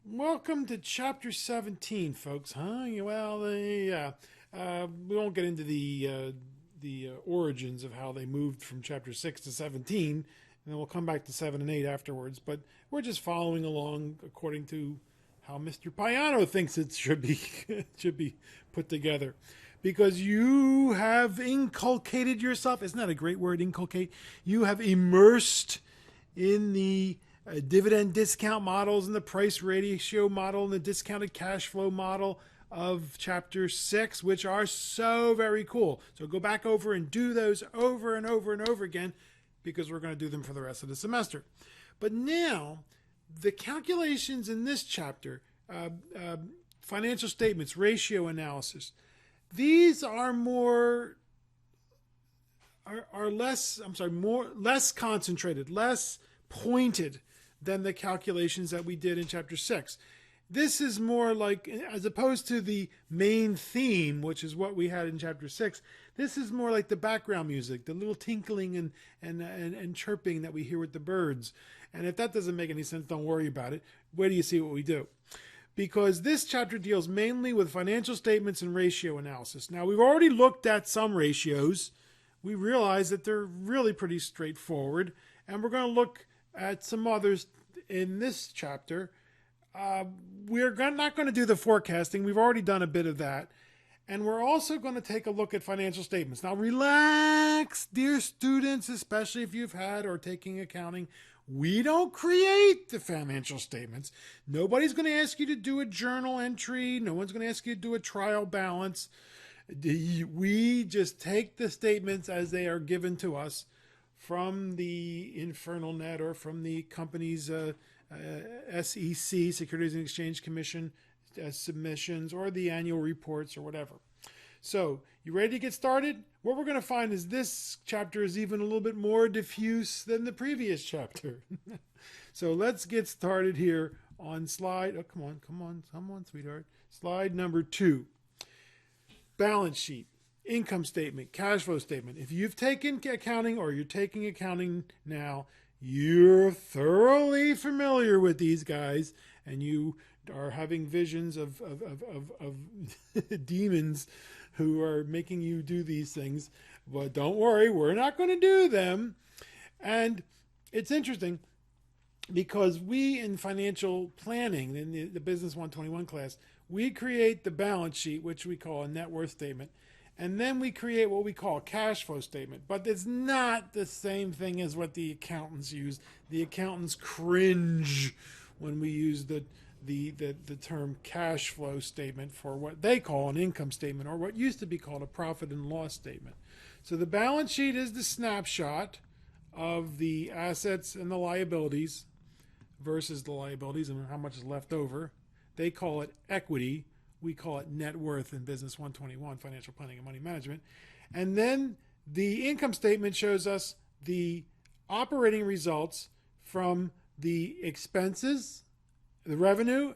Welcome to Chapter 17, folks. Well, yeah. We won't get into the origins of how they moved from Chapter 6 to 17, and then we'll come back to 7 and 8 afterwards. But we're just following along according to how Mr. Payano thinks it should be should be put together. Because you have inculcated yourself. Isn't that a great word, inculcate? You have immersed in the dividend discount models and the price ratio model and the discounted cash flow model of chapter 6, which are so very cool. So go back over and do those over and over and over again, because we're going to do them for the rest of the semester. But now, the calculations in this chapter, financial statements, ratio analysis, these are more are less, less concentrated, less pointed than the calculations that we did in chapter 6. This is more like, as opposed to the main theme, which is what we had in chapter 6, this is more like the background music, the little tinkling and chirping that we hear with the birds. And if that doesn't make any sense, don't worry about it. Wait till you see what we do. Because this chapter deals mainly with financial statements and ratio analysis. Now, we've already looked at some ratios. We realize that they're really pretty straightforward. And we're going to look at some others in this chapter. We're not going to do the forecasting. We've already done a bit of that. And we're also going to take a look at financial statements. Now, relax, dear students, especially if you've had or taking accounting. We don't create the financial statements. Nobody's going to ask you to do a journal entry. No one's going to ask you to do a trial balance. We just take the statements as they are given to us from the Infernal Net or from the company's SEC, Securities and Exchange Commission submissions, or the annual reports or whatever. So, you ready to get started? What we're going to find is this chapter is even a little bit more diffuse than the previous chapter. So let's get started here on slide, oh, come on, sweetheart. Slide number 2. Balance sheet, income statement, cash flow statement. If you've taken accounting or you're taking accounting now, you're thoroughly familiar with these guys, and you are having visions of demons who are making you do these things. But don't worry, we're not going to do them. And it's interesting because we in financial planning, in the Business 121 class, we create the balance sheet, which we call a net worth statement. And then we create what we call a cash flow statement. But it's not the same thing as what the accountants use. The accountants cringe when we use the term cash flow statement for what they call an income statement, or what used to be called a profit and loss statement. So the balance sheet is the snapshot of the assets and the liabilities versus the liabilities and how much is left over. They call it equity. We call it net worth in Business 121, Financial Planning and Money Management. And then the income statement shows us the operating results from the expenses, the revenue,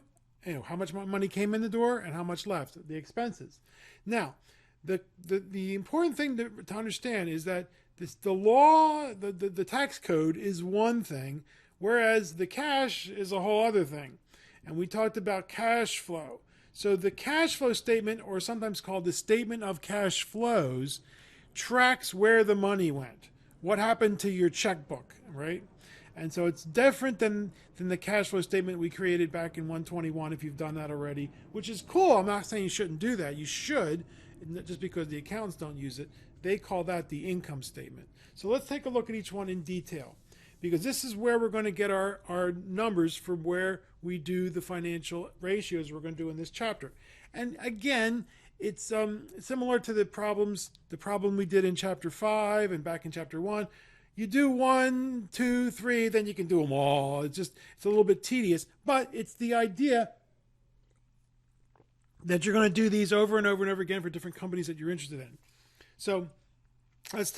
how much money came in the door and how much left, the expenses. Now, the important thing to understand is that the law, the tax code is one thing, whereas the cash is a whole other thing. And we talked about cash flow. So the cash flow statement, or sometimes called the statement of cash flows, tracks where the money went. What happened to your checkbook, right? And so it's different than the cash flow statement we created back in 121, if you've done that already, which is cool. I'm not saying you shouldn't do that. You should, just because the accountants don't use it. They call that the income statement. So let's take a look at each one in detail, because this is where we're going to get our numbers for where we do the financial ratios we're going to do in this chapter. And again, it's similar to the problem we did in chapter 5 and back in chapter 1. You do 1, 2, 3, then you can do them all. It's a little bit tedious, but it's the idea that you're going to do these over and over and over again for different companies that you're interested in. So let's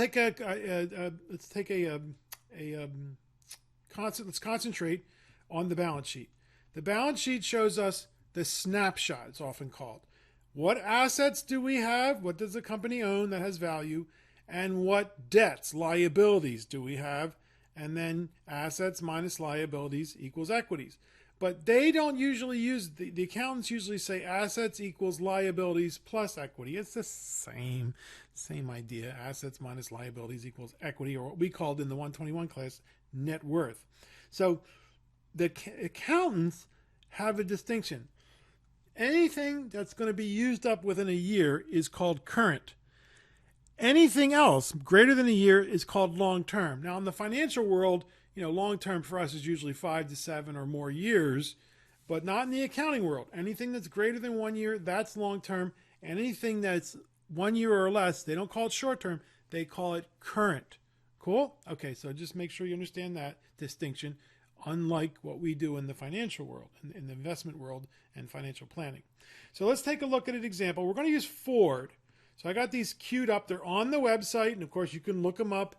concentrate on the balance sheet. The balance sheet shows us the snapshot, it's often called. What assets do we have? What does the company own that has value? And what debts, liabilities do we have? And then assets minus liabilities equals equities. But they don't usually use, the accountants usually say assets equals liabilities plus equity. It's the same idea. Assets minus liabilities equals equity, or what we called in the 121 class, net worth. So the accountants have a distinction. Anything that's going to be used up within a year is called current. Anything else greater than a year is called long-term. Now, in the financial world, long-term for us is usually 5 to 7 or more years, but not in the accounting world. Anything that's greater than 1 year, that's long-term. And anything that's 1 year or less, they don't call it short-term, they call it current. Cool? Okay, so just make sure you understand that distinction, unlike what we do in the financial world, in the investment world and financial planning. So let's take a look at an example. We're going to use Ford. So I got these queued up. They're on the website, and of course you can look them up.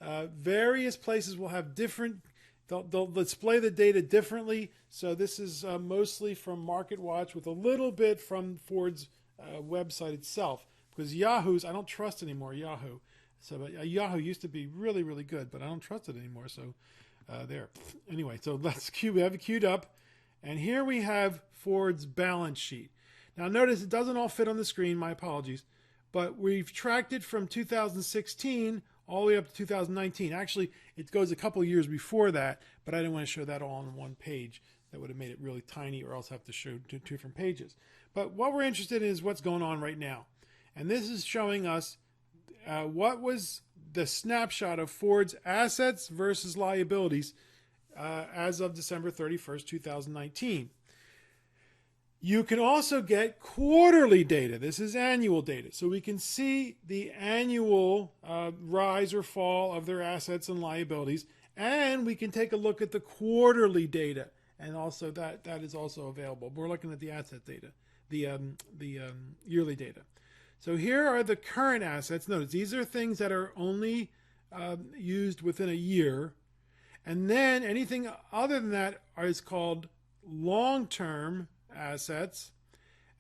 Various places will have different, they'll display the data differently. So this is mostly from MarketWatch with a little bit from Ford's website itself. Because Yahoo's, I don't trust anymore, Yahoo. So Yahoo used to be really, really good, but I don't trust it anymore. So there. Anyway, so we have it queued up. And here we have Ford's balance sheet. Now notice it doesn't all fit on the screen, my apologies. But we've tracked it from 2016 all the way up to 2019. Actually, it goes a couple years before that, but I didn't want to show that all on one page. That would have made it really tiny, or else have to show two different pages. But what we're interested in is what's going on right now. And this is showing us what was the snapshot of Ford's assets versus liabilities as of December 31st, 2019. You can also get quarterly data. This is annual data. So we can see the annual rise or fall of their assets and liabilities. And we can take a look at the quarterly data. And also that is also available. We're looking at the asset data, the yearly data. So here are the current assets. Notice these are things that are only used within a year. And then anything other than that is called long-term assets.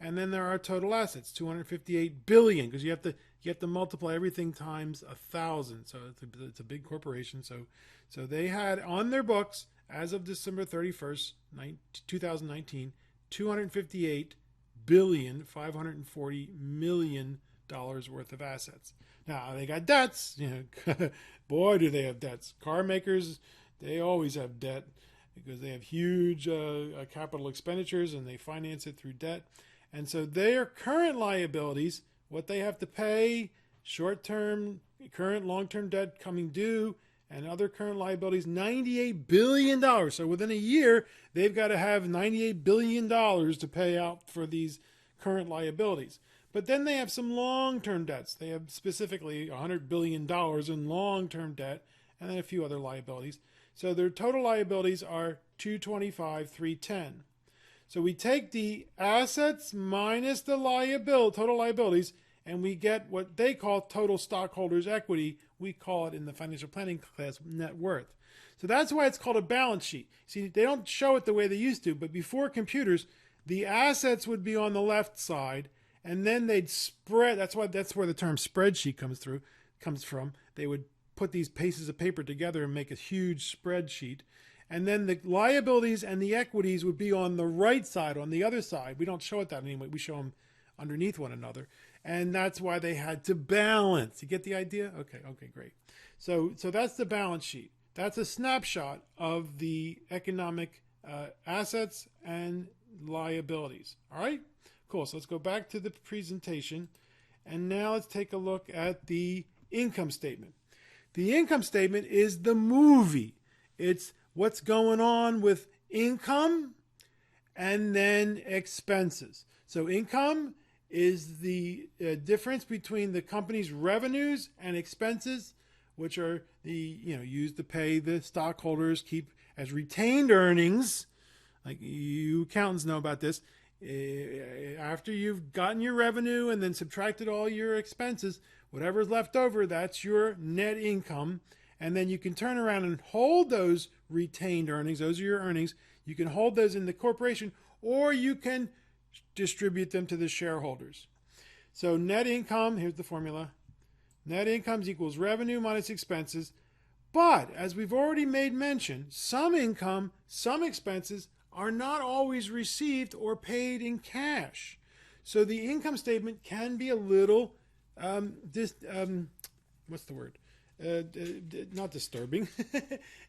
And then there are total assets, 258 billion, because you have to multiply everything times 1,000. So it's a big corporation. So they had on their books as of December 31st, 2019, 258 billion, $540 million worth of assets. Now they got debts. Boy, do they have debts. Car makers, they always have debt because they have huge capital expenditures and they finance it through debt. And so their current liabilities, what they have to pay, short-term, current, long-term debt coming due, and other current liabilities, $98 billion. So within a year, they've got to have $98 billion to pay out for these current liabilities. But then they have some long-term debts. They have specifically $100 billion in long-term debt, and then a few other liabilities. So their total liabilities are $225,310. So we take the assets minus the total liabilities, and we get what they call total stockholders' equity. We call it in the financial planning class net worth. So that's why it's called a balance sheet. See, they don't show it the way they used to, but before computers, the assets would be on the left side, and then they'd spread. That's where the term spreadsheet comes from. They would put these pieces of paper together and make a huge spreadsheet. And then the liabilities and the equities would be on the right side, on the other side. We don't show it that anyway. We show them underneath one another. And that's why they had to balance. You get the idea? Okay, great. So that's the balance sheet. That's a snapshot of the economic assets and liabilities. All right? Cool. So let's go back to the presentation. And now let's take a look at the income statement. The income statement is the movie. It's what's going on with income and then expenses. So income is the difference between the company's revenues and expenses, which are used to pay the stockholders, keep as retained earnings. Like you accountants know about this. After you've gotten your revenue and then subtracted all your expenses, whatever's left over, that's your net income. And then you can turn around and hold those retained earnings. Those are your earnings. You can hold those in the corporation, or you can distribute them to the shareholders. So net income, here's the formula. Net income equals revenue minus expenses. But as we've already made mention, some income, some expenses are not always received or paid in cash. So the income statement can be a little, what's the word? Not disturbing.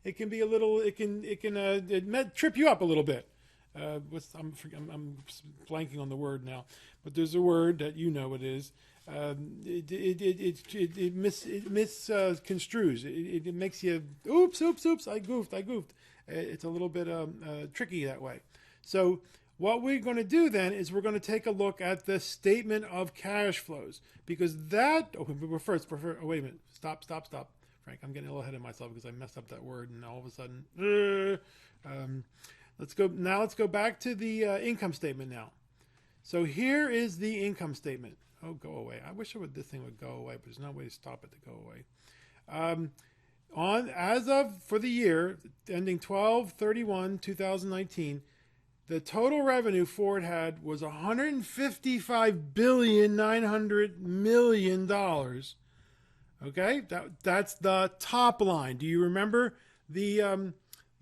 It can be a little. It trip you up a little bit. I'm blanking on the word now, but there's a word that you know it is. It misconstrues. It makes you oops. I goofed. It's a little bit tricky that way. So what we're going to do then is we're going to take a look at the statement of cash flows, because that. Oh, wait a minute. Stop, Frank. I'm getting a little ahead of myself because I messed up that word, and all of a sudden, let's go back to the income statement now. So here is the income statement. Oh, go away. I wish this thing would go away, but there's no way to stop it to go away. For the year ending 12/31/2019, the total revenue Ford had was $155,900,000,000. Okay, that's the top line. Do you remember the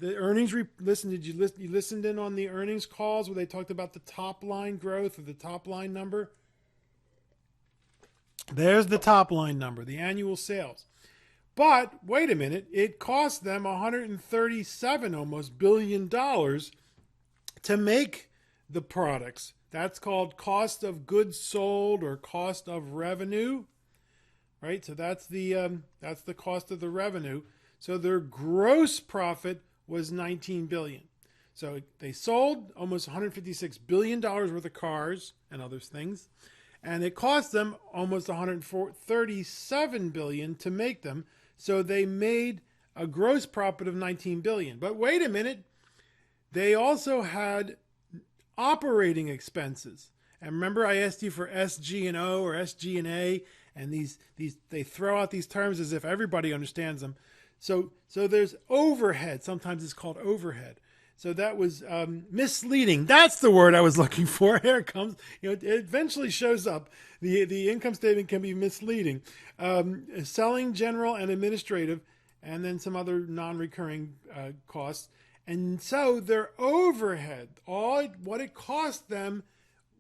earnings? You listened in on the earnings calls where they talked about the top line growth or the top line number? There's the top line number, the annual sales. But wait a minute, it cost them $137 almost billion to make the products. That's called cost of goods sold or cost of revenue. Right, so that's the cost of the revenue. So their gross profit was $19 billion. So they sold almost $156 billion worth of cars and other things, and it cost them almost $137 billion to make them. So they made a gross profit of $19 billion. But wait a minute, they also had operating expenses. And remember, I asked you for SG&O or SG&A. And they throw out these terms as if everybody understands them. So there's overhead. Sometimes it's called overhead. So that was misleading. That's the word I was looking for. Here it comes. It eventually shows up. The income statement can be misleading. Selling, general, and administrative, and then some other non-recurring costs. And so their overhead, what it cost them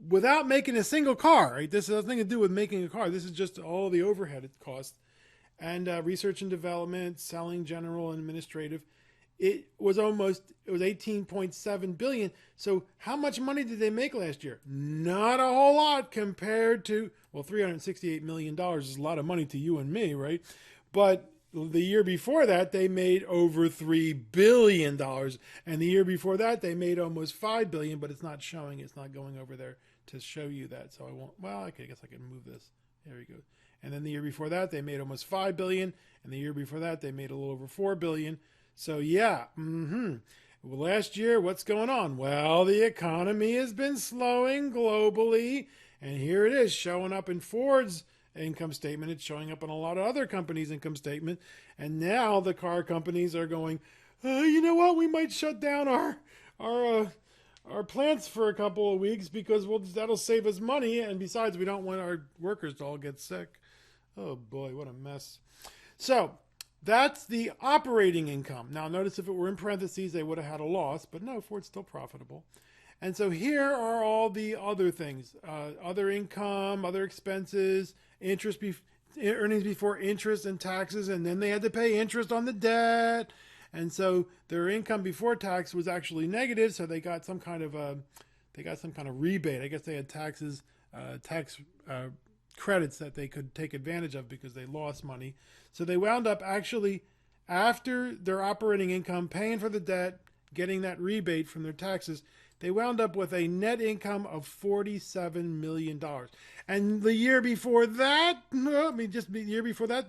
without making a single car, right? This has nothing to do with making a car. This is just all the overhead it cost. And research and development, selling, general, and administrative. It was 18.7 billion. So how much money did they make last year? Not a whole lot compared to, $368 million is a lot of money to you and me, right? But the year before that, they made over $3 billion. And the year before that, they made almost $5 billion, but it's not showing. It's not going over there to show you that. So I won't, I guess I can move this. There we go. And then the year before that, they made almost $5 billion. And the year before that, they made a little over $4 billion. So yeah, Well, last year, what's going on? Well, the economy has been slowing globally. And here it is showing up in Ford's income statement. It's showing up in a lot of other companies' income statement. And now the car companies are going, you know what? We might shut down our plants for a couple of weeks because that'll save us money. And besides, we don't want our workers to all get sick. Oh boy, what a mess. So that's the operating income. Now notice if it were in parentheses, they would have had a loss, but no, Ford's still profitable. And so here are all the other things, other income, other expenses, earnings before interest and taxes, and then they had to pay interest on the debt. And so their income before tax was actually negative, so they got some kind of rebate. I guess they had tax credits that they could take advantage of because they lost money. So they wound up actually, after their operating income, paying for the debt, getting that rebate from their taxes, they wound up with a net income of $47 million. And the year before that, the year before that,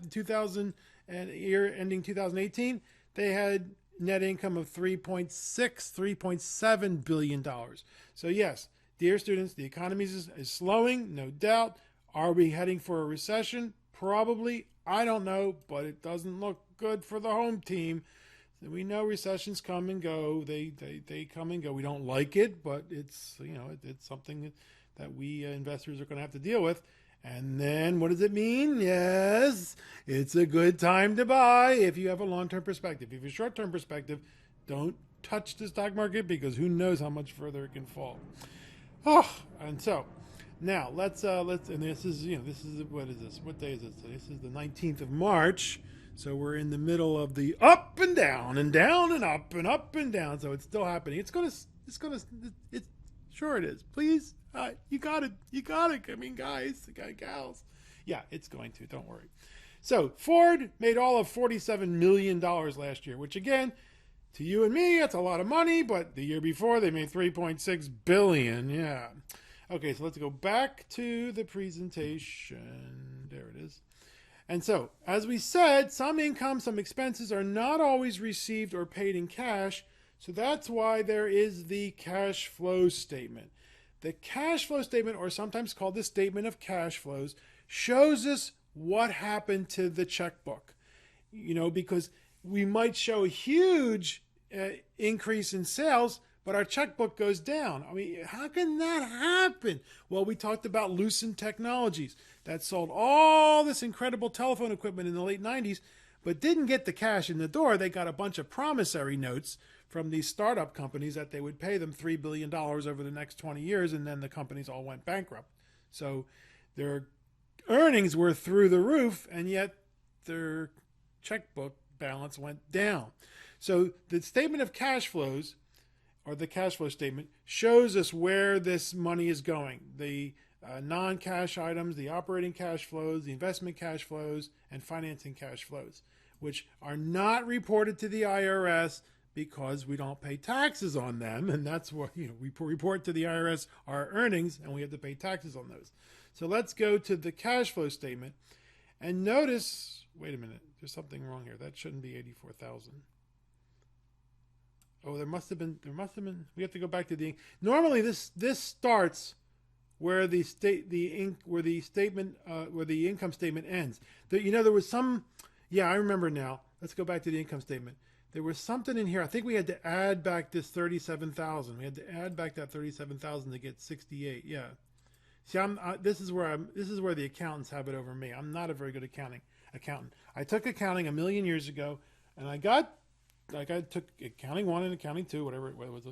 year ending 2018, they had net income of $3.7 billion. So yes, dear students, the economy is slowing, no doubt. Are we heading for a recession? Probably. I don't know, but it doesn't look good for the home team. We know recessions come and go. They come and go. We don't like it, but it's something that we investors are going to have to deal with. And then what does it mean? Yes, it's a good time to buy if you have a long-term perspective. If you have a short-term perspective, don't touch the stock market because who knows how much further it can fall. Oh, and so now let's and this is what is this? What day is this? This is the 19th of March. So we're in the middle of the up and down and down and up and up and down. So it's still happening. It's sure it is. Please, you got it. You got it. I mean, guys, gals. Yeah, it's going to. Don't worry. So Ford made all of $47 million last year, which again, to you and me, that's a lot of money. But the year before, they made $3.6 billion. Yeah. Okay, so let's go back to the presentation. There it is. And so, as we said, some income, some expenses are not always received or paid in cash. So that's why there is the cash flow statement. The cash flow statement, or sometimes called the statement of cash flows, shows us what happened to the checkbook. Because we might show a huge increase in sales, but our checkbook goes down. I mean, how can that happen? Well, we talked about Lucent Technologies that sold all this incredible telephone equipment in the late 90s, but didn't get the cash in the door. They got a bunch of promissory notes from these startup companies that they would pay them $3 billion over the next 20 years, and then the companies all went bankrupt. So their earnings were through the roof, and yet their checkbook balance went down. So the statement of cash flows, or the cash flow statement, shows us where this money is going. The non-cash items, the operating cash flows, the investment cash flows, and financing cash flows, which are not reported to the IRS because we don't pay taxes on them. And that's what we report to the IRS our earnings, and we have to pay taxes on those. So let's go to the cash flow statement and notice, wait a minute, there's something wrong here. That shouldn't be 84,000. Oh, there must have been, we have to go back to normally this starts where the income statement ends. There was some, I remember now. Let's go back to the income statement. There was something in here. I think we had to add back this 37,000. We had to add back that 37,000 to get 68. Yeah. See, this is where the accountants have it over me. I'm not a very good accountant. I took accounting a million years ago, and I took accounting 1 and accounting 2, whatever it was,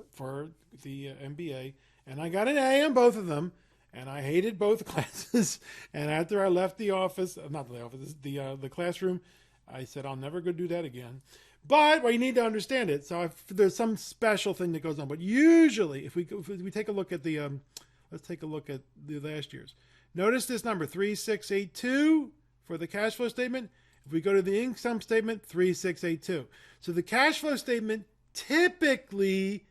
for the MBA, and I got an A on both of them, and I hated both classes. And after I left the office, not the office, the classroom, I said, I'll never go do that again. But you need to understand it. So there's some special thing that goes on. But usually, if we take a look at let's take a look at the last year's. Notice this number, 3682 for the cash flow statement. If we go to the income statement, 3682. So the cash flow statement typically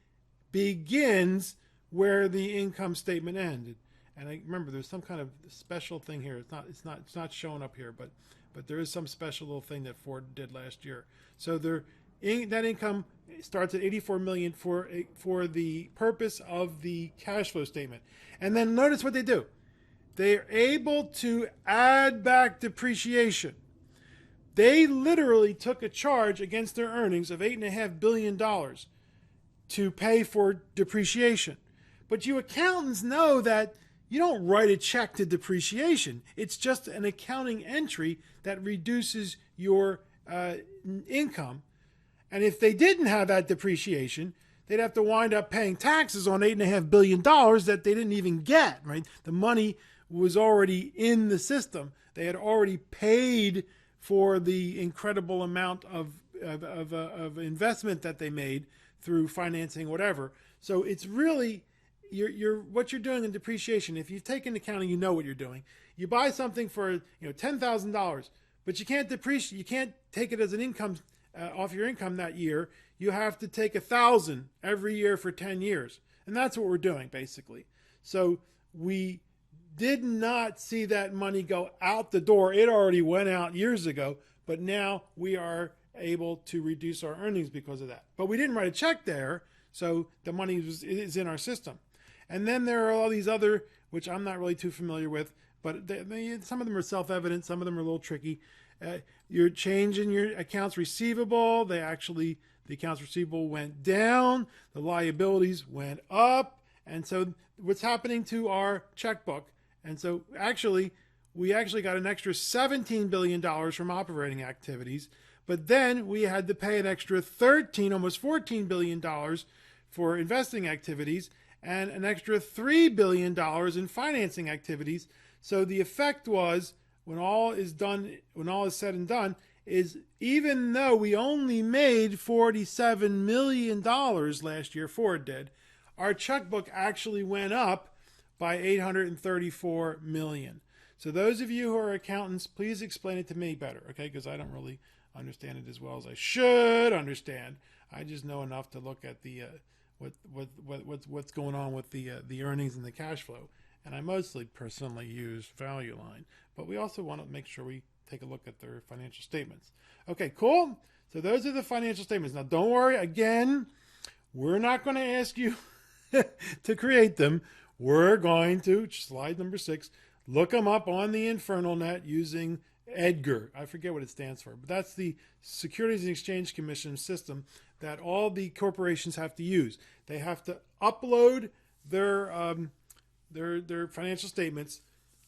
begins where the income statement ended. And I remember there's some kind of special thing here. It's not showing up here, but there is some special little thing that Ford did last year. So that income starts at 84 million for the purpose of the cash flow statement. And then notice what they do. They're able to add back depreciation. They literally took a charge against their earnings of $8.5 billion to pay for depreciation. But you accountants know that you don't write a check to depreciation. It's just an accounting entry that reduces your income. And if they didn't have that depreciation, they'd have to wind up paying taxes on $8.5 billion that they didn't even get, right? The money was already in the system. They had already paid for the incredible amount of investment that they made through financing, whatever. So it's really what you're doing in depreciation. If you've taken accounting, you know what you're doing. You buy something for $10,000, but you can't depreciate. You can't take it as an income off your income that year. You have to take $1,000 every year for 10 years, and that's what we're doing basically. So we did not see that money go out the door. It already went out years ago, but now we are able to reduce our earnings because of that. But we didn't write a check there, so the money is in our system. And then there are all these other, which I'm not really too familiar with, but some of them are self-evident, some of them are a little tricky. You're changing your accounts receivable. The accounts receivable went down, the liabilities went up, and so what's happening to our checkbook? And so we actually got an extra $17 billion from operating activities, But then we had to pay an extra almost $14 billion for investing activities and an extra $3 billion in financing activities. So the effect was, when all is said and done, is even though we only made $47 million last year, Ford did, our checkbook actually went up by $834 million. So those of you who are accountants, please explain it to me better, okay? Because I don't really understand it as well as I should understand. I just know enough to look at the what's going on with the earnings and the cash flow. And I mostly personally use Value Line, but we also want to make sure we take a look at their financial statements. Okay, cool. So those are the financial statements. Now, don't worry. Again, we're not going to ask you to create them. We're going to, slide number 6, look them up on the Infernal Net using EDGAR. I forget what it stands for, but that's the Securities and Exchange Commission system that all the corporations have to use. They have to upload their financial statements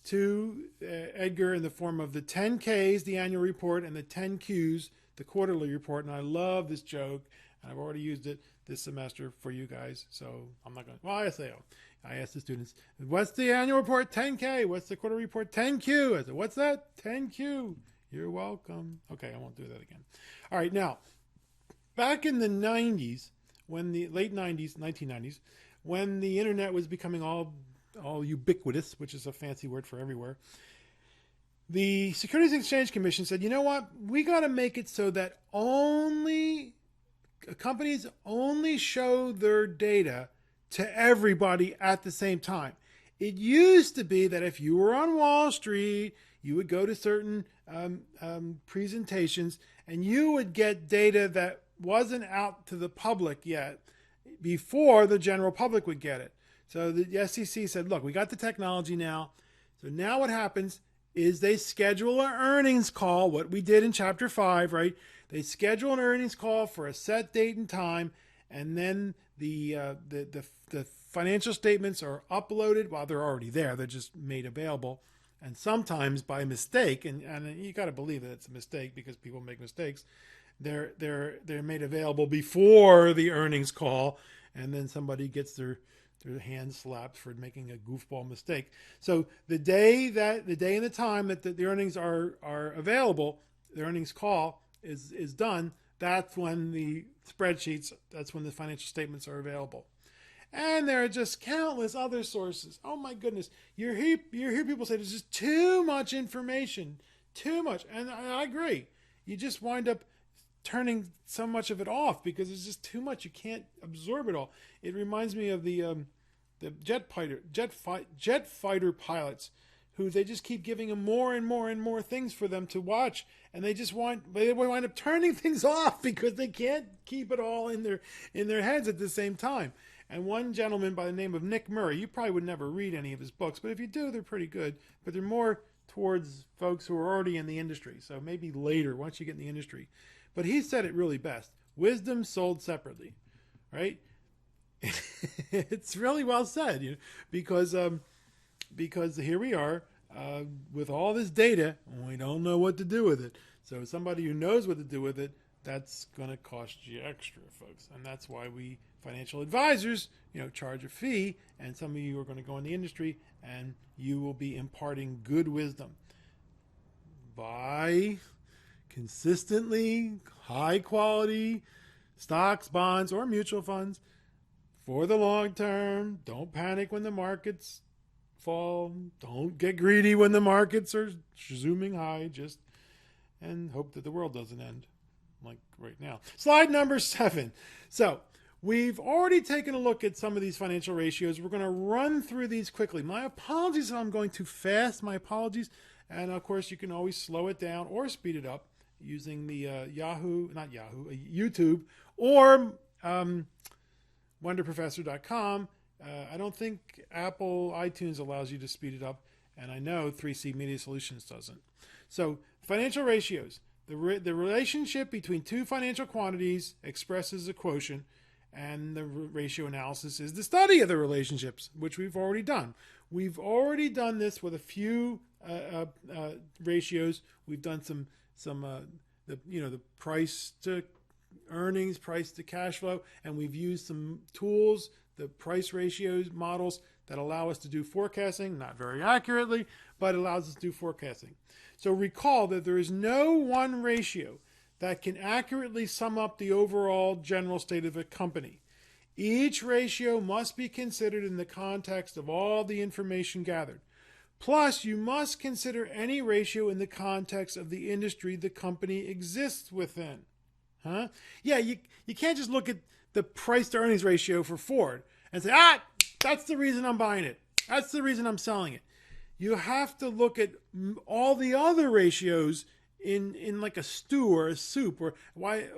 to EDGAR in the form of the 10Ks, the annual report, and the 10Qs, the quarterly report. And I love this joke, and I've already used it this semester for you guys, so I'm not going to, well, I asked the students, what's the annual report? 10K. What's the quarterly report? 10Q. I said, what's that? 10Q. You're welcome. Okay, I won't do that again. All right, now, back in the 90s, when the late 90s, 1990s, when the internet was becoming all ubiquitous, which is a fancy word for everywhere, the Securities and Exchange Commission said, you know what? We got to make it so that companies only show their data to everybody at the same time. It used to be that if you were on Wall Street, you would go to certain presentations and you would get data that wasn't out to the public yet before the general public would get it. So the SEC said, look, we got the technology now. So now what happens is they schedule an earnings call, what we did in Chapter 5, right? They schedule an earnings call for a set date and time, and then the financial statements are uploaded. Well, they're already there. They're just made available. And sometimes by mistake, and you got to believe that it's a mistake because people make mistakes, they're made available before the earnings call, and then somebody gets their hand slapped for making a goofball mistake. So the day and the time that the earnings are available, the earnings call is done, that's when the spreadsheets, that's when the financial statements are available. And there are just countless other sources. Oh my goodness. You hear people say there's just too much information, too much. And I agree. You just wind up turning so much of it off because it's just too much. You can't absorb it all. It reminds me of the jet fighter pilots who they just keep giving them more and more and more things for them to watch, and they wind up turning things off because they can't keep it all in their heads at the same time. And one gentleman by the name of Nick Murray, you probably would never read any of his books, but if you do, they're pretty good. But they're more towards folks who are already in the industry, so maybe later once you get in the industry. But he said it really best: wisdom sold separately, right? It's really well said, because here we are with all this data, and we don't know what to do with it. So somebody who knows what to do with it, that's going to cost you extra, folks. And that's why we financial advisors, charge a fee, and some of you are going to go in the industry, and you will be imparting good wisdom by consistently high quality stocks, bonds, or mutual funds for the long term. Don't panic when the markets fall. Don't get greedy when the markets are zooming high. And hope that the world doesn't end like right now. Slide number 7. So we've already taken a look at some of these financial ratios. We're going to run through these quickly. My apologies if I'm going too fast. My apologies. And of course, you can always slow it down or speed it up using the YouTube or wonderprofessor.com. I don't think Apple iTunes allows you to speed it up, and I know 3C Media Solutions doesn't. So financial ratios. The relationship between two financial quantities expresses a quotient, and the ratio analysis is the study of the relationships, which we've already done. We've already done this with a few ratios. We've done some the price to earnings, price to cash flow, and we've used some tools, the price ratios models that allow us to do forecasting, not very accurately, but it allows us to do forecasting. So recall that there is no one ratio that can accurately sum up the overall general state of a company. Each ratio must be considered in the context of all the information gathered. Plus, you must consider any ratio in the context of the industry the company exists within. Huh? Yeah, you can't just look at the price to earnings ratio for Ford and say, that's the reason I'm buying it. That's the reason I'm selling it. You have to look at all the other ratios in like a stew or a soup, or why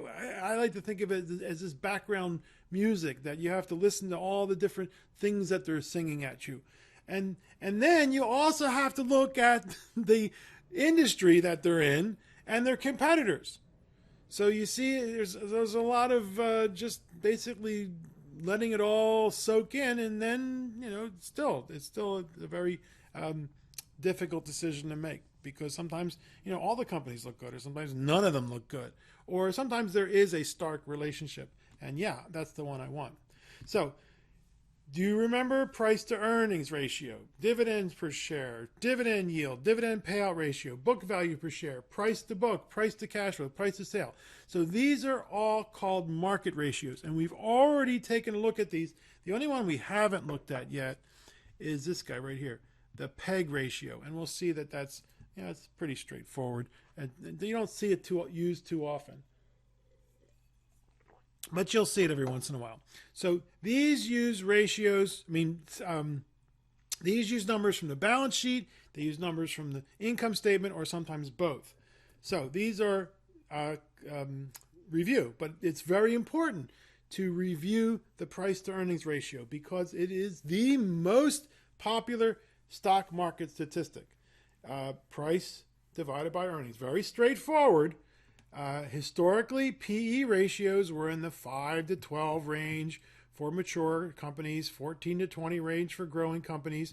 I like to think of it as this background music that you have to listen to all the different things that they're singing at you. And then you also have to look at the industry that they're in and their competitors. So you see, there's a lot of just basically letting it all soak in, and then it's still a very difficult decision to make, because sometimes all the companies look good, or sometimes none of them look good, or sometimes there is a stark relationship, and yeah, that's the one I want. So do you remember price to earnings ratio, dividends per share, dividend yield, dividend payout ratio, book value per share, price to book, price to cash flow, price to sale? So these are all called market ratios, and we've already taken a look at these. The only one we haven't looked at yet is this guy right here, the PEG ratio, and we'll see that that's it's pretty straightforward, and you don't see it used too often, but you'll see it every once in a while. So these use ratios, these use numbers from the balance sheet, they use numbers from the income statement, or sometimes both. So these are review, but it's very important to review the price to earnings ratio, because it is the most popular stock market statistic. Price divided by earnings. Very straightforward. Historically, PE ratios were in the 5 to 12 range for mature companies, 14 to 20 range for growing companies.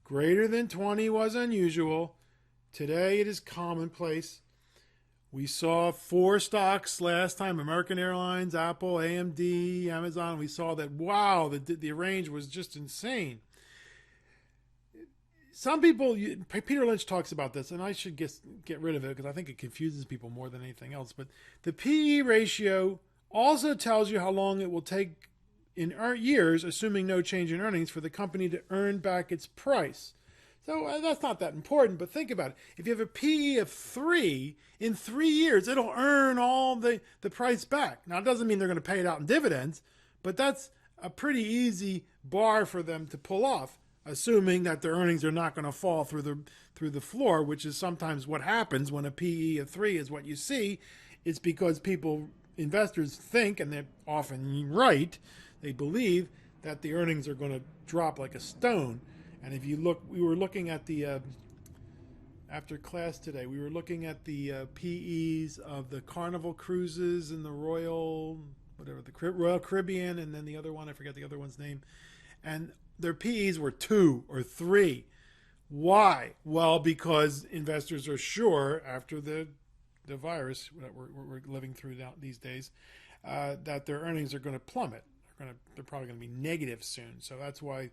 Greater than 20 was unusual. Today it is commonplace. We saw 4 stocks last time: American Airlines, Apple, AMD, Amazon. We saw that, wow, the range was just insane. Some people, Peter Lynch talks about this, and I should get rid of it because I think it confuses people more than anything else. But the PE ratio also tells you how long it will take in years, assuming no change in earnings, for the company to earn back its price. So that's not that important, but think about it. If you have a PE of 3, in 3 years, it'll earn all the price back. Now, it doesn't mean they're going to pay it out in dividends, but that's a pretty easy bar for them to pull off, assuming that their earnings are not going to fall through the floor, which is sometimes what happens when a PE of 3 is what you see. It's because investors think, and they're often right, they believe that the earnings are going to drop like a stone. And if you look, we were looking at the, after class today, we were looking at the PEs of the Carnival Cruises and the Royal Caribbean, and then the other one, I forget the other one's name. And their PEs were 2 or 3. Why? Well, because investors are sure, after the virus that we're living through these days, that their earnings are going to plummet. They're probably going to be negative soon. So that's why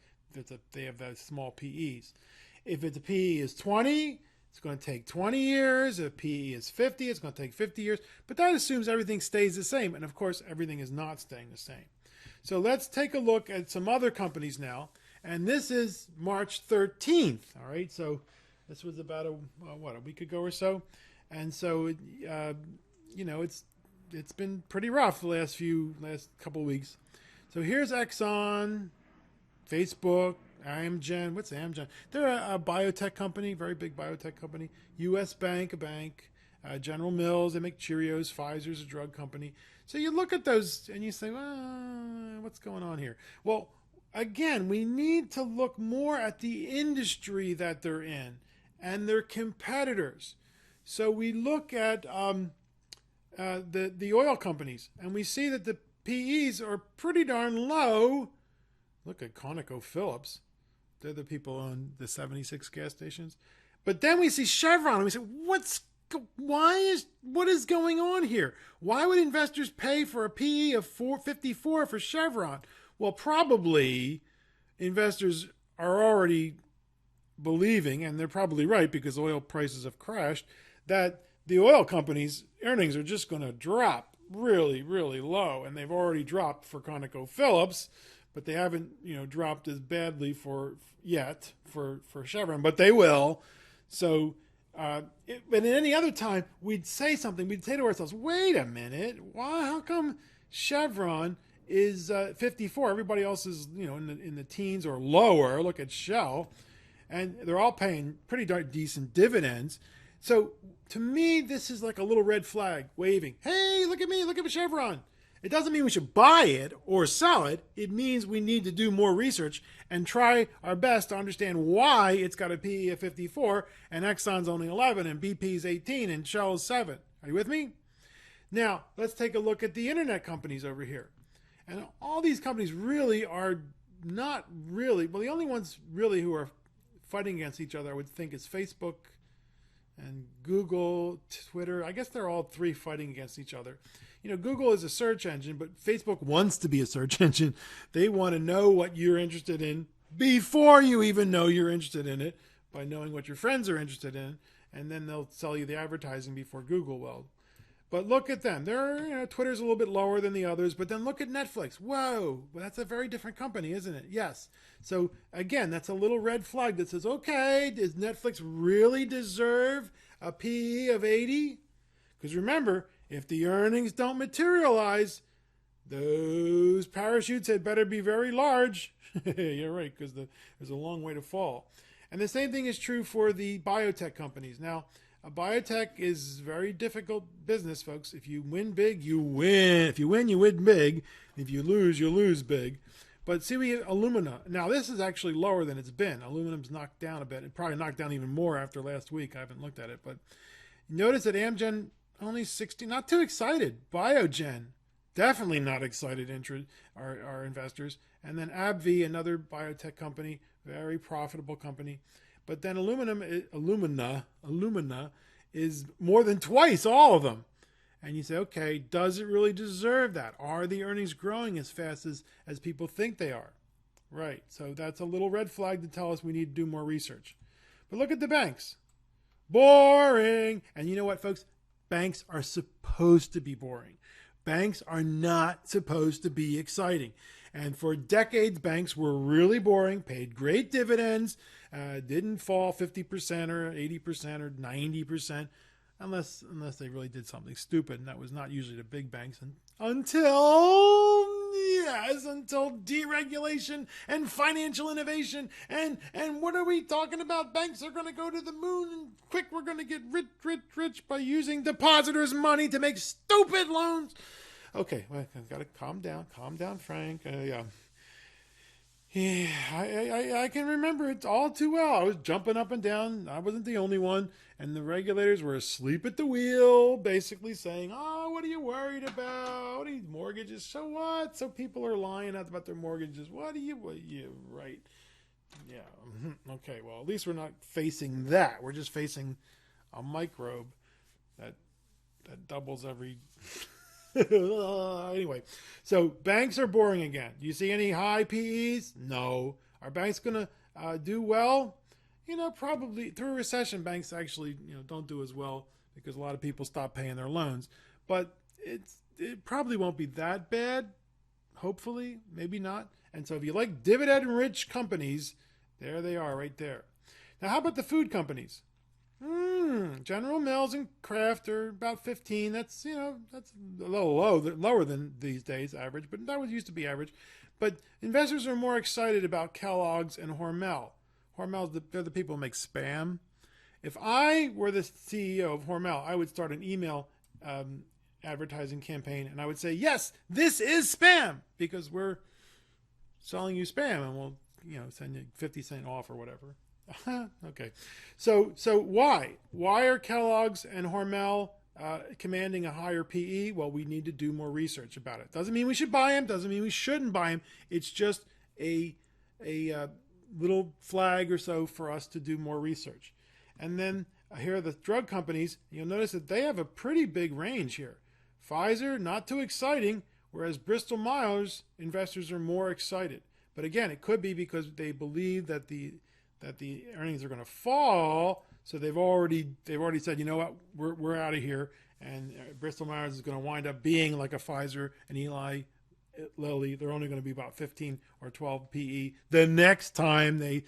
they have those small PEs. If the PE is 20, it's going to take 20 years. If PE is 50, it's going to take 50 years. But that assumes everything stays the same. And of course, everything is not staying the same. So let's take a look at some other companies now. And this is March 13th. All right. So this was about a week ago or so. And so, it's been pretty rough the last couple of weeks. So here's Exxon, Facebook, Amgen. What's Amgen? They're a biotech company, very big biotech company. U.S. Bank, a bank. General Mills, they make Cheerios. Pfizer's a drug company. So you look at those and you say, well, what's going on here? Well, again, we need to look more at the industry that they're in and their competitors. So we look at the oil companies, and we see that the PEs are pretty darn low. Look at ConocoPhillips. They're the people on the 76 gas stations. But then we see Chevron, and we say, what's what is going on here? Why would investors pay for a PE of 454 for Chevron? Well, probably investors are already believing, and they're probably right because oil prices have crashed, that the oil companies' earnings are just going to drop really, really low, and they've already dropped for ConocoPhillips, but they haven't, dropped as badly for Chevron, but they will. So, but at any other time, we'd say something. We'd say to ourselves, "Wait a minute, why? How come Chevron is 54? Everybody else is, in the teens or lower. Look at Shell, and they're all paying pretty decent dividends." So, to me, this is like a little red flag waving. Hey, look at me! Look at Chevron. It doesn't mean we should buy it or sell it. It means we need to do more research and try our best to understand why it's got a PE of 54 and Exxon's only 11 and BP's 18 and Shell's 7. Are you with me? Now, let's take a look at the internet companies over here. And all these companies really are not really, well, the only ones really who are fighting against each other, I would think, is Facebook and Google, Twitter. I guess they're all three fighting against each other. Google is a search engine, but Facebook wants to be a search engine. They want to know what you're interested in before you even know you're interested in it by knowing what your friends are interested in, and then they'll sell you the advertising before Google will. But look at them. They're, Twitter's a little bit lower than the others, but then look at Netflix. Whoa, well, that's a very different company, isn't it? Yes. So again, that's a little red flag that says, okay, does Netflix really deserve a PE of 80? Because remember, if the earnings don't materialize, those parachutes had better be very large. You're right, because there's a long way to fall. And the same thing is true for the biotech companies. Now, a biotech is very difficult business, folks. If you win big, you win. If you win, you win big. If you lose big. But see, we have Illumina. Now, this is actually lower than it's been. Aluminum's knocked down a bit. It probably knocked down even more after last week. I haven't looked at it. But notice that Amgen, only 60, not too excited. Biogen, definitely not excited our investors. And then AbbVie, another biotech company, very profitable company. But then Illumina is more than twice all of them. And you say, okay, does it really deserve that? Are the earnings growing as fast as people think they are? Right. So that's a little red flag to tell us we need to do more research. But look at the banks. Boring. And you know what, folks? Banks are supposed to be boring. Banks are not supposed to be exciting. And for decades, banks were really boring, paid great dividends, didn't fall 50% or 80% or 90%, unless they really did something stupid, and that was not usually the big banks until deregulation and financial innovation. And what are we talking about? Banks are going to go to the moon, and quick, we're going to get rich by using depositors' money to make stupid loans. Okay, well, I've got to calm down, Frank. I can remember it all too well. I was jumping up and down. I wasn't the only one. And the regulators were asleep at the wheel, basically saying, oh, what are you worried about? What are these mortgages? So what? So people are lying out about their mortgages. What are you right? Yeah. Okay, well, at least we're not facing that. We're just facing a microbe that doubles every... Anyway, so banks are boring again. Do you see any high PEs? No. Are banks going to do well? Probably through a recession, banks actually don't do as well because a lot of people stop paying their loans. But it probably won't be that bad. Hopefully, maybe not. And so if you like dividend-rich companies, there they are right there. Now, how about the food companies? General Mills and Kraft are about 15. That's a little lower than these days average, but that used to be average. But investors are more excited about Kellogg's and Hormel. Hormel's they're the people who make Spam. If I were the CEO of Hormel, I would start an email advertising campaign, and I would say, yes, this is Spam, because we're selling you Spam, and we'll send you 50 cents off or whatever. Okay, so why are Kellogg's and Hormel commanding a higher PE? Well, we need to do more research about it. Doesn't mean we should buy them. Doesn't mean we shouldn't buy them. It's just a little flag or so for us to do more research. And then here are the drug companies. You'll notice that they have a pretty big range here. Pfizer, not too exciting, whereas Bristol Myers investors are more excited. But again, it could be because they believe that the earnings are going to fall, so they've already said, you know what, we're out of here, and Bristol Myers is going to wind up being like a Pfizer and Eli Lilly. They're only going to be about 15 or 12 PE the next time they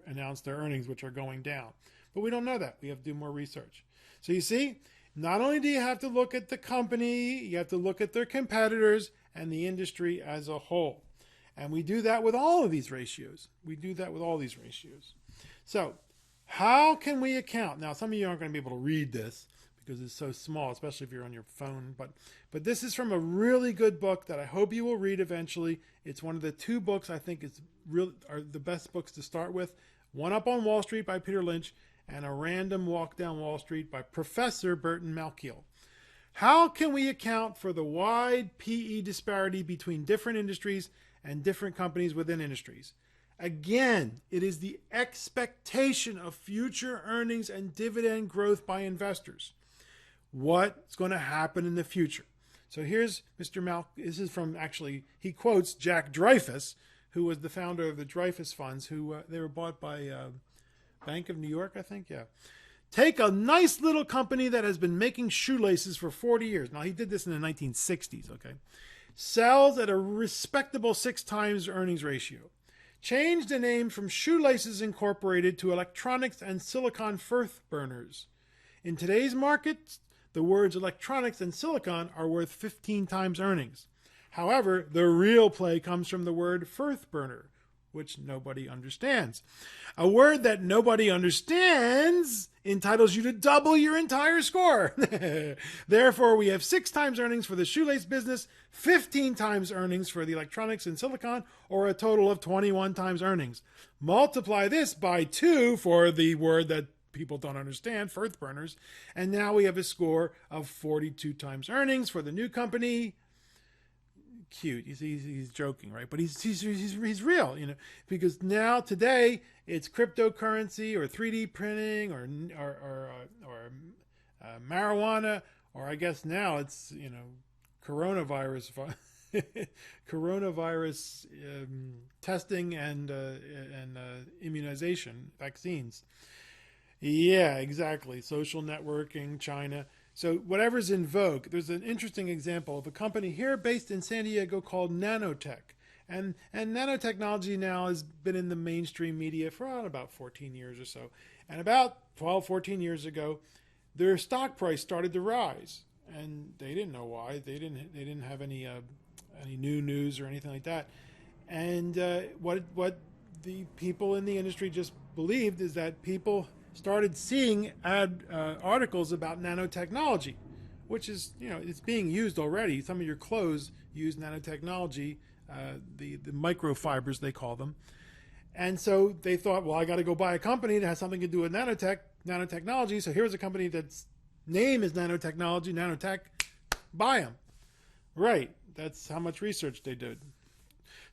announce their earnings, which are going down. But we don't know that. We have to do more research. So you see, not only do you have to look at the company, you have to look at their competitors and the industry as a whole. And we do that with all of these ratios. So how can we account? Now, some of you aren't going to be able to read this because it's so small, especially if you're on your phone. But this is from a really good book that I hope you will read eventually. It's one of the two books I think are the best books to start with. One Up on Wall Street by Peter Lynch and A Random Walk Down Wall Street by Professor Burton Malkiel. How can we account for the wide PE disparity between different industries and different companies within industries? Again, it is the expectation of future earnings and dividend growth by investors. What's going to happen in the future? So here's Mr. This is from, actually, he quotes Jack Dreyfus, who was the founder of the Dreyfus Funds, who they were bought by Bank of New York, I think, yeah. Take a nice little company that has been making shoelaces for 40 years. Now, he did this in the 1960s, okay? Sells at a respectable 6 times earnings ratio. Change the name from Shoelaces Incorporated to Electronics and Silicon Firth Burners. In today's market, the words electronics and silicon are worth 15 times earnings. However, the real play comes from the word Firth burner, which nobody understands. A word that nobody understands entitles you to double your entire score. Therefore, we have 6 times earnings for the shoelace business, 15 times earnings for the electronics and silicon, or a total of 21 times earnings. Multiply this by 2 for the word that people don't understand, Firth burners, and now we have a score of 42 times earnings for the new company. Cute. He's joking, right? But he's real, you know, because now today it's cryptocurrency or 3D printing or marijuana, or I guess now it's, you know, coronavirus testing and immunization vaccines. Yeah, exactly. Social networking, China. So whatever's in vogue. There's an interesting example of a company here based in San Diego called Nanotech. And nanotechnology now has been in the mainstream media for about 14 years or so. And about 12, 14 years ago, their stock price started to rise. And they didn't know why. They didn't have any new news or anything like that. And what the people in the industry just believed is that people started seeing articles about nanotechnology, which is, you know, it's being used already. Some of your clothes use nanotechnology, the microfibers they call them. And so they thought, well, I got to go buy a company that has something to do with nanotechnology. So here's a company that's name is nanotechnology, nanotech, buy them. Right. That's how much research they did.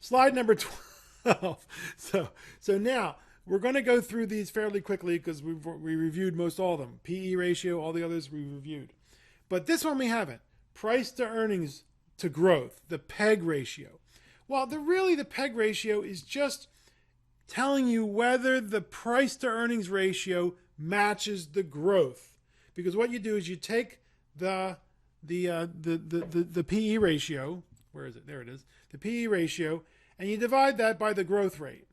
Slide number 12. So now, we're going to go through these fairly quickly because we reviewed most all of them. PE ratio, all the others we reviewed. But this one we haven't. Price to earnings to growth, the PEG ratio. Well, the PEG ratio is just telling you whether the price to earnings ratio matches the growth. Because what you do is you take the PE ratio, where is it? There it is. The PE ratio, and you divide that by the growth rate.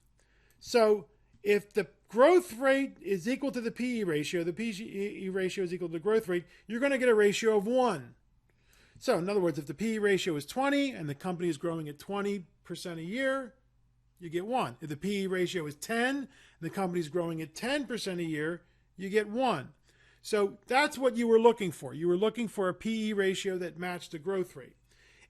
So if the growth rate is equal to the PE ratio, the PE ratio is equal to the growth rate, you're going to get a ratio of 1. So in other words, if the PE ratio is 20 and the company is growing at 20% a year, you get 1. If the PE ratio is 10 and the company is growing at 10% a year, you get 1. So that's what you were looking for. You were looking for a PE ratio that matched the growth rate.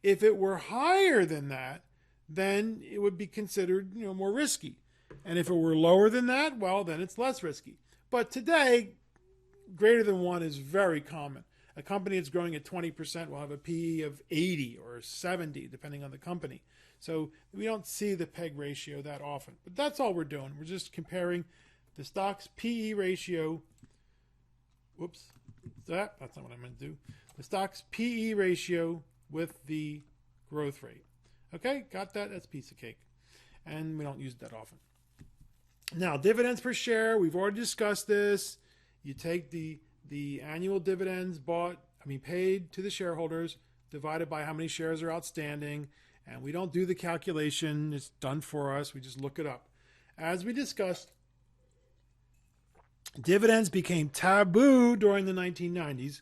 If it were higher than that, then it would be considered, you know, more risky. And if it were lower than that, well, then it's less risky. But today, greater than 1 is very common. A company that's growing at 20% will have a PE of 80 or 70, depending on the company. So we don't see the PEG ratio that often. But that's all we're doing. We're just comparing the stock's PE ratio, whoops, that's not what I meant to do. The stock's PE ratio with the growth rate. Okay, got that? That's a piece of cake. And we don't use it that often. Now, dividends per share, we've already discussed this. You take the annual dividends paid to the shareholders, divided by how many shares are outstanding, and we don't do the calculation. It's done for us. We just look it up. As we discussed, dividends became taboo during the 1990s.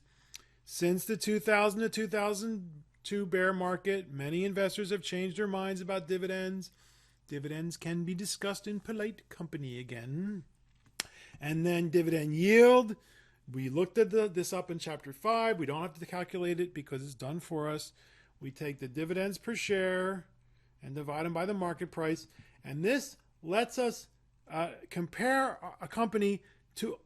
Since the 2000 to 2002 bear market, many investors have changed their minds about dividends. Dividends can be discussed in polite company again. And then dividend yield. We looked at this up in chapter 5. We don't have to calculate it because it's done for us. We take the dividends per share and divide them by the market price. And this lets us compare a company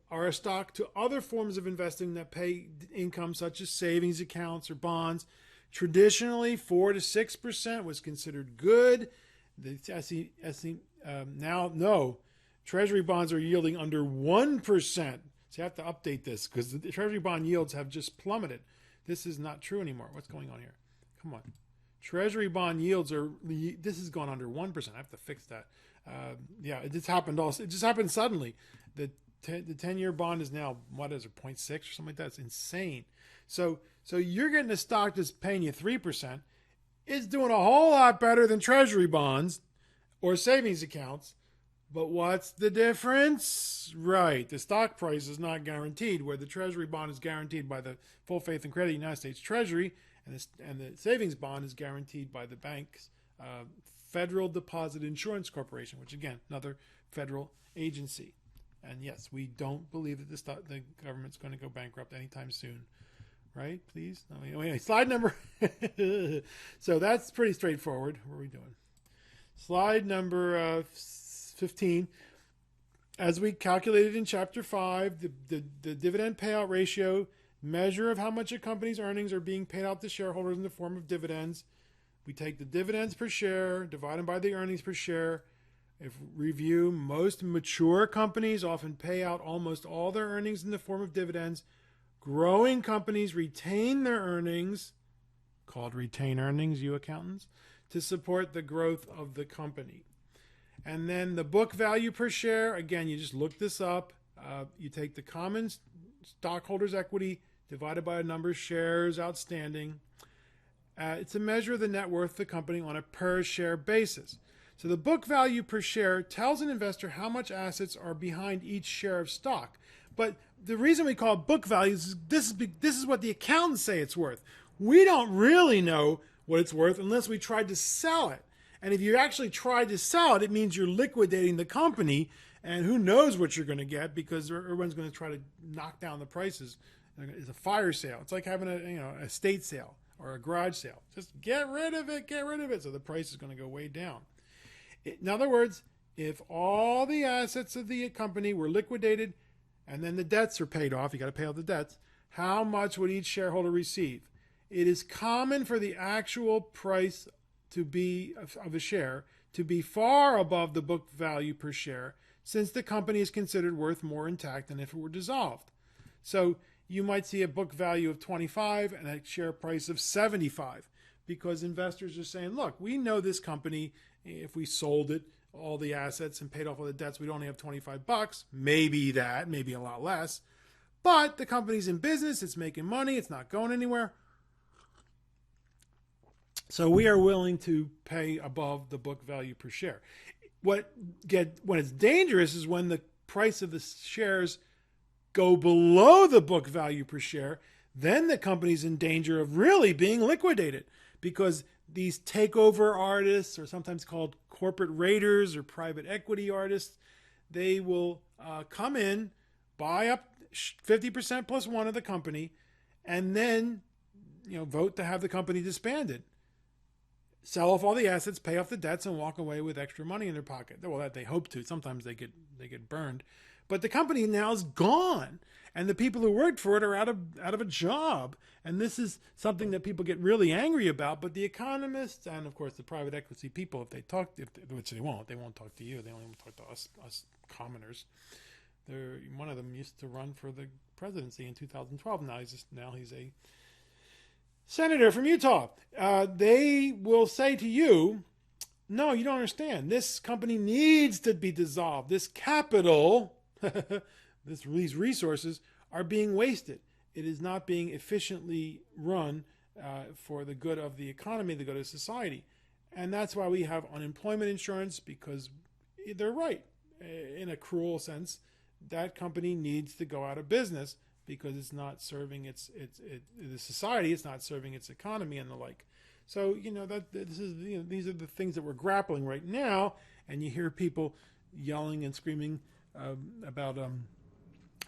or a stock to other forms of investing that pay income, such as savings accounts or bonds. Traditionally, 4 to 6% was considered good. Now, no. Treasury bonds are yielding under 1%. So you have to update this because the Treasury bond yields have just plummeted. This is not true anymore. What's going on here? Come on. Treasury bond yields this has gone under 1%. I have to fix that. It just happened also. It just happened suddenly. The 10-year bond is now, 0.6 or something like that? It's insane. So you're getting a stock that's paying you 3%. It's doing a whole lot better than Treasury bonds or savings accounts. But what's the difference? Right, the stock price is not guaranteed, where the Treasury bond is guaranteed by the full faith and credit United States Treasury, and the savings bond is guaranteed by the bank's Federal Deposit Insurance Corporation, which, again, another federal agency. And yes, we don't believe that the government's going to go bankrupt anytime soon. Right, please? Anyway, slide number... So that's pretty straightforward. What are we doing? Slide number 15. As we calculated in chapter 5, the dividend payout ratio, measure of how much a company's earnings are being paid out to shareholders in the form of dividends. We take the dividends per share, divide them by the earnings per share. If review, most mature companies often pay out almost all their earnings in the form of dividends. Growing companies retain their earnings, called retained earnings, you accountants, to support the growth of the company. And then the book value per share, again, you just look this up. You take the common stockholders' equity divided by a number of shares outstanding. It's a measure of the net worth of the company on a per share basis. So the book value per share tells an investor how much assets are behind each share of stock. But the reason we call it book value is this is what the accountants say it's worth. We don't really know what it's worth unless we tried to sell it. And if you actually tried to sell it, it means you're liquidating the company, and who knows what you're going to get because everyone's going to try to knock down the prices. It's a fire sale. It's like having a estate sale or a garage sale. Just get rid of it, so the price is going to go way down. In other words, if all the assets of the company were liquidated and then the debts are paid off, you got to pay off the debts, how much would each shareholder receive? It is common for the actual price of a share to be far above the book value per share, since the company is considered worth more intact than if it were dissolved. So you might see a book value of 25 and a share price of 75 because investors are saying, look, we know this company, if we sold it, all the assets and paid off all the debts, we'd only have $25, maybe a lot less. But the company's in business, it's making money, it's not going anywhere. So we are willing to pay above the book value per share. When it's dangerous is when the price of the shares go below the book value per share. Then the company's in danger of really being liquidated because these takeover artists, or sometimes called corporate raiders or private equity artists, they will come in, buy up 50% plus one of the company, and then vote to have the company disbanded. Sell off all the assets, pay off the debts, and walk away with extra money in their pocket. Well, that they hope to. Sometimes they get burned, but the company now is gone, and the people who worked for it are out of a job. And this is something that people get really angry about. But the economists and, of course, the private equity people, which they won't talk to you. They only want to talk to us commoners. One of them used to run for the presidency in 2012. Now he's a senator from Utah. They will say to you, no, you don't understand. This company needs to be dissolved. This capital, these resources are being wasted. It is not being efficiently run for the good of the economy, the good of society. And that's why we have unemployment insurance, because they're right. In a cruel sense, that company needs to go out of business because it's not serving the society, it's not serving its economy and the like. So, these are the things that we're grappling right now, and you hear people yelling and screaming about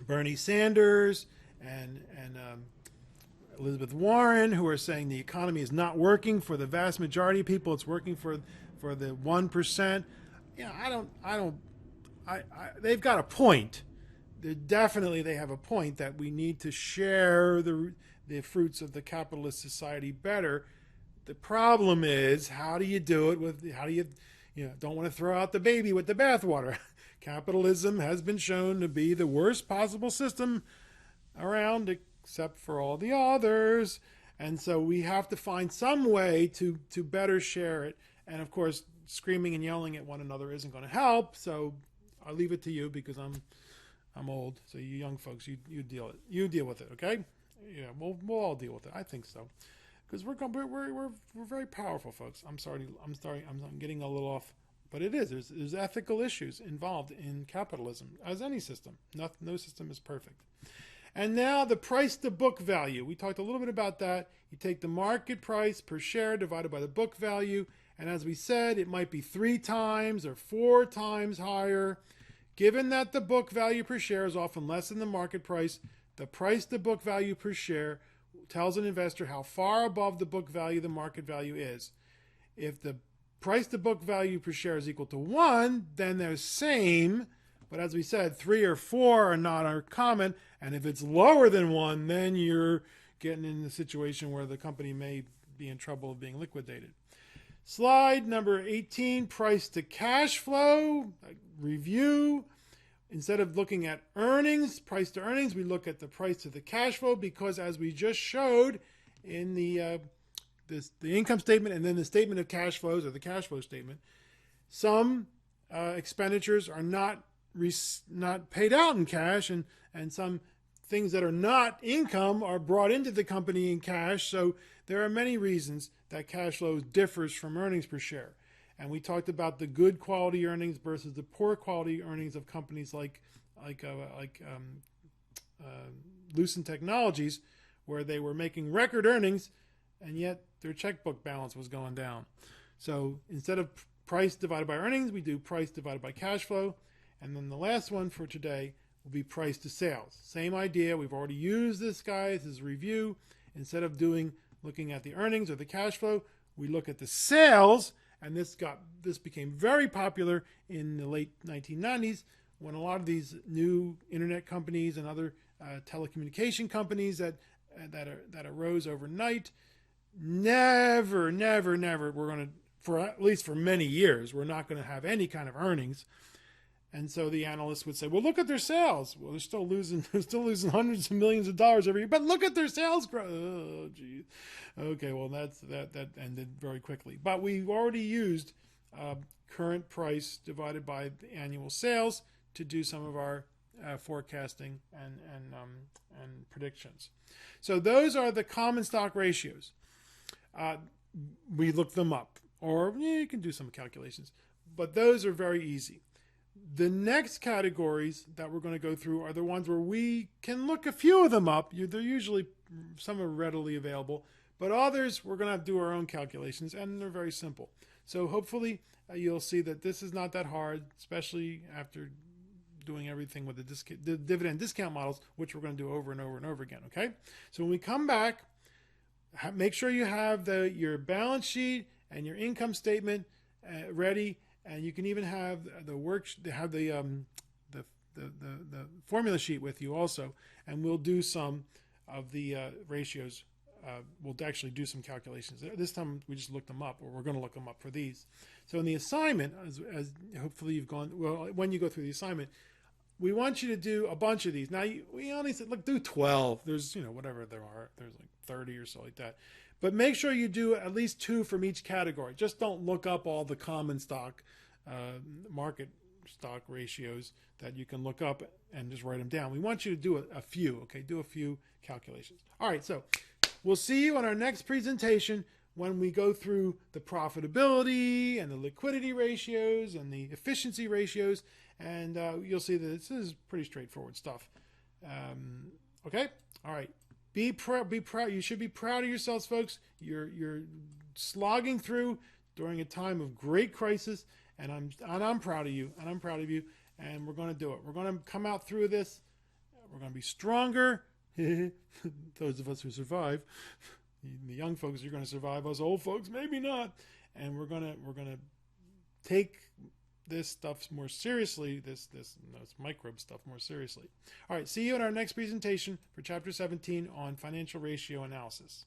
Bernie Sanders and Elizabeth Warren, who are saying the economy is not working for the vast majority of people. It's working for the 1%. They've got a point. They have a point that we need to share the fruits of the capitalist society better. The problem is, how do you do it don't want to throw out the baby with the bathwater. Capitalism has been shown to be the worst possible system around, except for all the others. And so we have to find some way to better share it. And of course, screaming and yelling at one another isn't going to help. So I'll leave it to you, because I'm old. So you young folks, you deal with it, okay? Yeah, we'll all deal with it. I think so, because we're very powerful, folks. I'm sorry. I'm getting a little off, but it is. There's ethical issues involved in capitalism, as any system. No system is perfect. And now the price to book value. We talked a little bit about that. You take the market price per share divided by the book value. And as we said, it might be 3 times or 4 times higher. Given that the book value per share is often less than the market price, the price to book value per share tells an investor how far above the book value the market value is. If the price to book value per share is equal to 1, then they're same. But as we said, 3 or 4 are not common. And if it's lower than 1, then you're getting in a situation where the company may be in trouble of being liquidated. Slide number 18, price to cash flow review. Instead of looking at earnings, price to earnings, we look at the price to the cash flow, because as we just showed in the income statement and then the statement of cash flows, or the cash flow statement, some expenditures are not paid out in cash, and some things that are not income are brought into the company in cash. So there are many reasons that cash flow differs from earnings per share. And we talked about the good quality earnings versus the poor quality earnings of companies like Lucent Technologies, where they were making record earnings, and yet their checkbook balance was going down. So instead of price divided by earnings, we do price divided by cash flow. And then the last one for today will be price to sales. Same idea. We've already used this, guys, as a review. Instead of looking at the earnings or the cash flow, we look at the sales. And this became very popular in the late 1990s, when a lot of these new internet companies and other telecommunication companies that arose overnight, never we're going to, for at least for many years, we're not going to have any kind of earnings. And so the analysts would say, well, look at their sales. Well, they're still losing hundreds of millions of dollars every year, but look at their sales growth. Oh, geez. Okay, well, that ended very quickly. But we've already used current price divided by the annual sales to do some of our forecasting and predictions. So those are the common stock ratios. We look them up, or you can do some calculations, but those are very easy. The next categories that we're going to go through are the ones where we can look a few of them up. They're usually, some are readily available, but others we're going to have to do our own calculations, and they're very simple. So hopefully you'll see that this is not that hard, especially after doing everything with the dividend discount models, which we're going to do over and over and over again, okay? So when we come back, make sure you have your balance sheet and your income statement ready. And you can even have the formula sheet with you also, and we'll do some of the ratios. We'll actually do some calculations. This time we just looked them up, or we're going to look them up for these. So in the assignment, as hopefully you've gone, well, when you go through the assignment, we want you to do a bunch of these. Now, we only said, look, do 12. There's, whatever there are. There's like 30 or so like that. But make sure you do at least 2 from each category. Just don't look up all the common stock, market stock ratios that you can look up and just write them down. We want you to do a few, okay? Do a few calculations. All right, so we'll see you on our next presentation when we go through the profitability and the liquidity ratios and the efficiency ratios, and you'll see that this is pretty straightforward stuff. Okay? All right. Be proud. You should be proud of yourselves, folks. You're slogging through during a time of great crisis, and I'm proud of you, and I'm proud of you, and we're going to do it. We're going to come out through this. We're going to be stronger. Those of us who survive. The young folks are going to survive. Us old folks, maybe not. And we're gonna take this stuff more seriously. This microbe stuff more seriously. All right. See you in our next presentation for Chapter 17 on financial ratio analysis.